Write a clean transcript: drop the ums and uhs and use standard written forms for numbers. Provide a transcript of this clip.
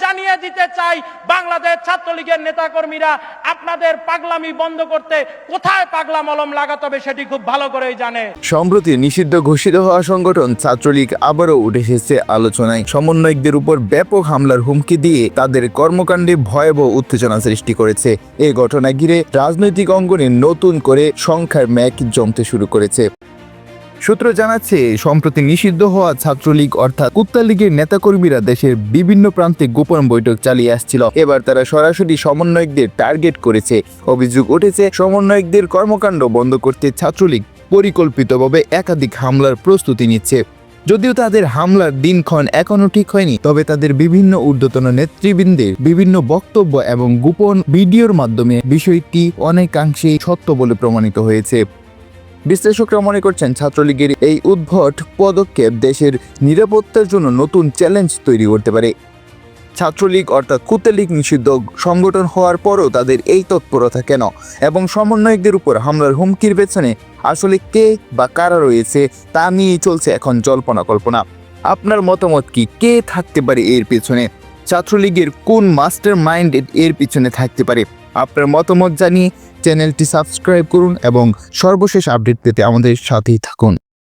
জানিয়ে দিতে চাই, বাংলাদেশ ছাত্রলীগের নেতাকর্মীরা আপনাদের পাগলামি বন্ধ করতে কোথায় পাগলা মলম লাগাতে হবে সেটি খুব ভালো করেই জানে। সম্প্রতি নিষিদ্ধ ঘোষিত হওয়া সংগঠন ছাত্রলীগ আবারও উঠে এসেছে আলোচনায়। সমন্বয়কদের উপর ব্যাপক হামলার হুমকি দিয়ে তাদের কর্মকাণ্ডে ভয়াবহ উত্তেজনা সৃষ্টি করেছে। এই ঘটনা ঘিরে রাজনৈতিক অঙ্গনে নতুন করে সংখ্যার মেঘ জমতে শুরু করেছে। সূত্র জানাচ্ছে, সম্প্রতি নিষিদ্ধ হওয়া ছাত্রলীগ অর্থাৎ কুত্তা লীগের নেতাকর্মীরা দেশের বিভিন্ন প্রান্তে গোপন বৈঠক চালিয়ে আসছিল। এবার তারা সরাসরি সমন্বয়কদের টার্গেট করেছে। অভিযোগ উঠেছে, সমন্বয়কদের কর্মকাণ্ড বন্ধ করতে ছাত্রলীগ পরিকল্পিতভাবে একাধিক হামলার প্রস্তুতি নিচ্ছে। যদিও তাদের হামলার দিনক্ষণ এখনো ঠিক হয়নি, তবে তাদের বিভিন্ন ঊর্ধ্বতন নেতৃবৃন্দের বিভিন্ন বক্তব্য এবং গোপন ভিডিওর মাধ্যমে বিষয়টি অনেকাংশেই সত্য বলে প্রমাণিত হয়েছে। বিশ্লেষকরা মনে করছেন, ছাত্রলীগের এই উদ্ভট পদক্ষেপ দেশের নিরাপত্তার জন্য নতুন চ্যালেঞ্জ তৈরি করতে পারে। ছাত্রলীগ অর্থাৎ কুত্তা লীগ নিষিদ্ধ সংগঠন হওয়ার পরও তাদের এই তৎপরতা কেন, এবং সমন্বয়কদের উপর হামলার হুমকির পেছনে আসলে কে বা কারা রয়েছে তা নিয়েই চলছে এখন জল্পনা কল্পনা। আপনার মতামত কি? কে থাকতে পারে এর পেছনে? ছাত্রলীগের কোন মাস্টার মাইন্ড এর পিছনে থাকতে পারে? আপনার মতামত জানিয়ে চ্যানেলটি সাবস্ক্রাইব করুন এবং সর্বশেষ আপডেট পেতে আমাদের সাথেই থাকুন।